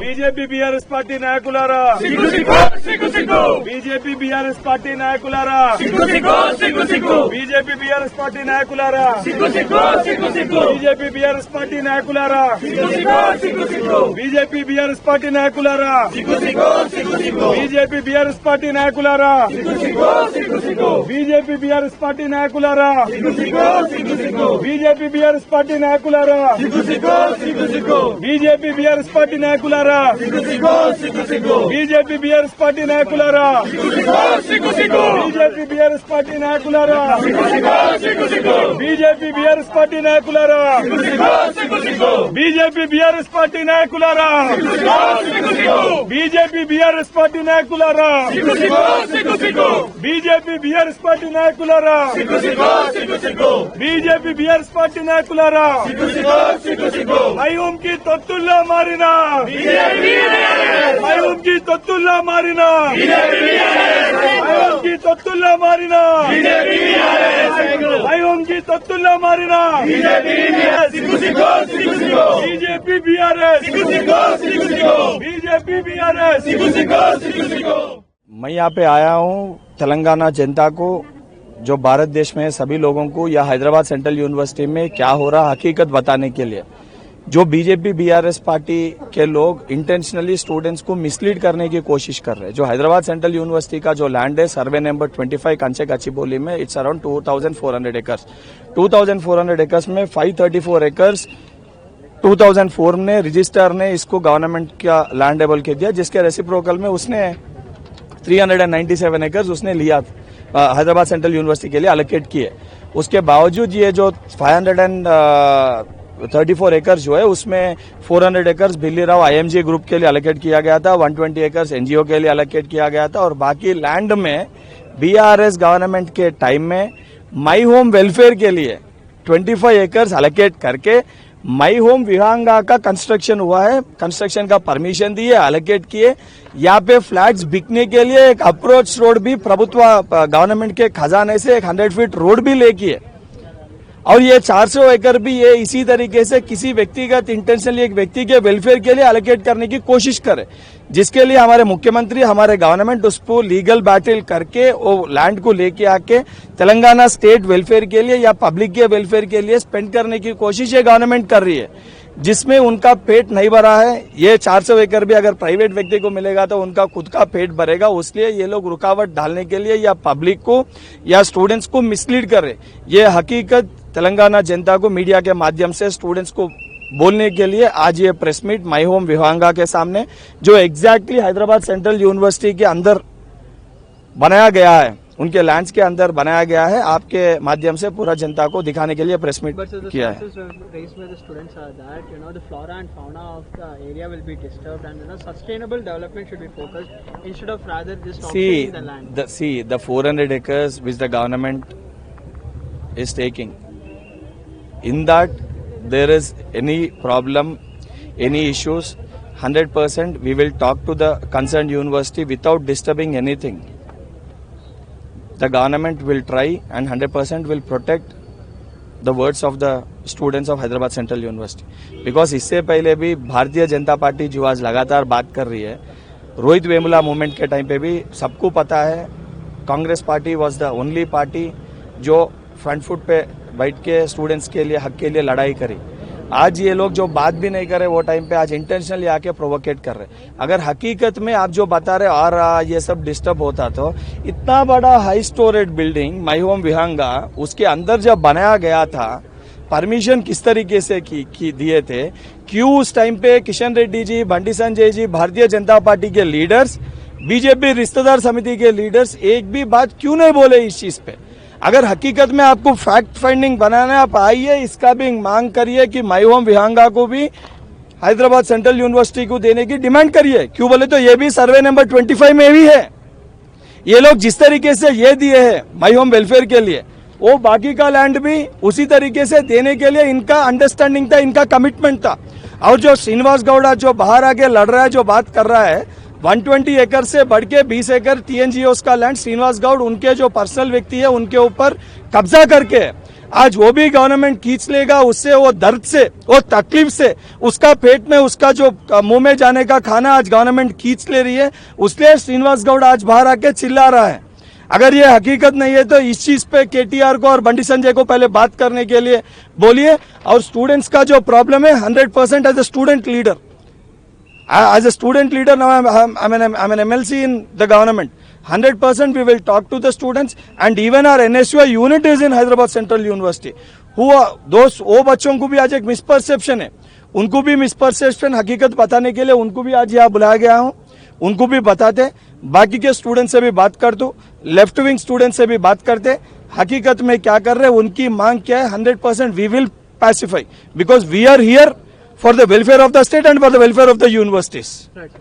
BJP BRS party నాయకులారా, BJP BRS party నాయకులారా, BJP BRS party నాయకులారా, బీజేపీ బీఆర్ఎస్ పార్టీ నాయకులారా, బీజేపీ బీఆర్ఎస్ పార్టీ నాయకులారా, బీజేపీ బీఆర్ఎస్ పార్టీ నాయకులారా, బీజేపీ బీఆర్ఎస్ పార్టీ నాయకులారా, బీజేపీ బీఆర్ఎస్ పార్టీ నాయకులారా, బీజేపీ బీఆర్ఎస్ పార్టీ నాయకులారా, బీజేపీ బీఆర్ఎస్ పార్టీ నాయకులారా, బీజేపీ బీఆర్ఎస్ పార్టీ నాయకులారా, బీజేపీ బీఆర్ఎస్ పార్టీ నాయకులారా, బీజేపీ బీఆర్ఎస్ పార్టీ నాయకులారా, బీజేపీ బీఆర్ఎస్ పార్టీ నాయకులారా, బీజేపీ బీఆర్ఎస్ పార్టీ నాయకులారా, బీజేపీ బీఆర్ఎస్ పార్టీ నాయకులారా, మయూం కి తొత్తుల్లా మారిన, మయూం కి తొత్తుల్లా మారిన, మయూం కి తొత్తుల్లా మారిన, మయూం కి తొత్తుల్లా మారిన బీజేపీ బీఆర్ఎస్, బీజేపీ బీఆర్ఎస్। मैं यहाँ पे आया हूँ तेलंगाना जनता को, जो भारत देश में सभी लोगों को या हैदराबाद सेंट्रल यूनिवर्सिटी में क्या हो रहा हकीकत बताने के लिए। जो बीजेपी बीआरएस पार्टी के लोग इंटेंशनली स्टूडेंट्स को मिसलीड करने की कोशिश कर रहे हैं। जो हैदराबाद सेंट्रल यूनिवर्सिटी का जो लैंड है सर्वे नंबर 25 कंचे गच्चीबोली में, इट्स अराउंड 2400 एकर्स। 2400 एकर्स में 534 एकर्स 2004 में रजिस्टर ने इसको गवर्नमेंट का लैंड बोल के दिया, जिसके रेसिप्रोकल में उसने 397 एकर्स उसने लिया हैदराबाद सेंट्रल यूनिवर्सिटी के लिए अलोकेट किए। उसके बावजूद ये जो 534 एकर्स जो है उसमें 400 एकर्स बिल्ली राव IMG ग्रुप के लिए अलोकेट किया गया था, 120 एकर्स NGO के लिए अलोकेट किया गया था, और बाकी लैंड में BRS गवर्नमेंट के टाइम में माई होम वेलफेयर के लिए 25 एकर्स अलोकेट करके माई होम विहांगा का कंस्ट्रक्शन हुआ है। कंस्ट्रक्शन का परमिशन दिए, अलोकेट किए। यहाँ पे फ्लैट्स बिकने के लिए एक अप्रोच रोड भी प्रभुत्व गवर्नमेंट के खजाने से एक 100 फीट रोड भी लेके, और ये 400 एकड़ भी ये इसी तरीके से किसी व्यक्तिगत इंटेंशनली एक व्यक्ति के वेलफेयर के लिए अलोकेट करने की कोशिश करे, जिसके लिए हमारे मुख्यमंत्री हमारे गवर्नमेंट उसको लीगल बैटल करके वो लैंड को लेके आके तेलंगाना स्टेट वेलफेयर के लिए या पब्लिक के वेलफेयर के लिए स्पेंड करने की कोशिश ये गवर्नमेंट कर रही है, जिसमें उनका पेट नहीं भरा है। ये 400 एकड़ भी अगर प्राइवेट व्यक्ति को मिलेगा तो उनका खुद का पेट भरेगा, इसलिए ये लोग रुकावट डालने के लिए या पब्लिक को या स्टूडेंट्स को मिसलीड कर रहे। ये हकीकत तेलंगाना जनता को मीडिया के माध्यम से स्टूडेंट्स को बोलने के लिए आज ये प्रेस मीट माई होम विहांगा के सामने, जो एग्जैक्टली हैदराबाद सेंट्रल यूनिवर्सिटी के अंदर बनाया गया है, उनके लैंड्स के अंदर बनाया गया है, आपके माध्यम से पूरा जनता को दिखाने के लिए प्रेस मीट किया है। See, the 400 acres which the government is taking, in that there is any problem, any issues, 100% we will talk to the concerned university without disturbing anything. The government will try and 100% will protect the words of the students of Hyderabad Central University, because इससे पहले भी Bharatiya Janata party जो आज लगातार बात कर रही है, रोहित वेमुला मूवमेंट के टाइम पे भी सबको पता है Congress party was the only party जो फ्रंट फुट पे बैठ के स्टूडेंट्स के लिए हक के लिए लड़ाई करी। आज ये लोग जो बात भी नहीं कर रहे वो टाइम पे आज इंटेंशनली आके प्रोवोकेट कर रहे। अगर हकीकत में आप जो बता रहे और ये सब डिस्टर्ब होता तो इतना बड़ा high storage building My Home Vihanga उसके अंदर जब बनाया गया था, परमिशन किस तरीके से की दिए थे, क्यों उस टाइम पे किशन रेड्डी जी, बंटी संजय जी, भारतीय जनता पार्टी के लीडर्स, बीजेपी रिश्तेदार समिति के लीडर्स एक भी बात क्यों नहीं बोले इस चीज पे। अगर हकीकत में आपको फैक्ट फाइंडिंग बनाना है, आप आइए, इसका भी मांग करिए कि माई होम विहांगा को भी हैदराबाद सेंट्रल यूनिवर्सिटी को देने की डिमांड करिए। क्यों बोले तो ये भी सर्वे नंबर 25 में भी है। ये लोग जिस तरीके से ये दिए हैं माई होम वेलफेयर के लिए, वो बाकी का लैंड भी उसी तरीके से देने के लिए इनका अंडरस्टैंडिंग था, इनका कमिटमेंट था। और जो श्रीनिवास गौड़ा जो बाहर आके लड़ रहा है, जो बात कर रहा है, 120 एकड़ से बढ़ के 20 एकड़ TNGOs का लैंड श्रीनिवास गौड़ उनके जो पर्सनल व्यक्ति है उनके ऊपर कब्जा करके आज वो भी गवर्नमेंट खींच लेगा, उससे वो दर्द से, वो तकलीफ से, उसका पेट में उसका जो मुंह में जाने का खाना आज गवर्नमेंट खींच ले रही है। उसलिए श्रीनिवास गौड़ आज बाहर आके चिल्ला रहा है। अगर ये हकीकत नहीं है तो इस चीज पे केटीआर को और बंडी संजय को पहले बात करने के लिए बोलिए। और स्टूडेंट्स का जो प्रॉब्लम है 100% as a student leader, as a student leader now I'm an MLC in the government. 100% we will talk to the students, and even our NSUI unit is in Hyderabad Central University. Who are those वो बच्चों को भी आज एक misperception है, उनको भी misperception हकीकत बताने के लिए उनको भी आज यहाँ बुलाया गया हूँ। उनको भी बताते, बाकी के स्टूडेंट से भी बात कर दो, लेफ्ट विंग स्टूडेंट से भी बात करते, हकीकत में क्या कर रहे हैं, उनकी मांग क्या है। 100% we will pacify because we are here for the welfare of the state and for the welfare of the universities. Right.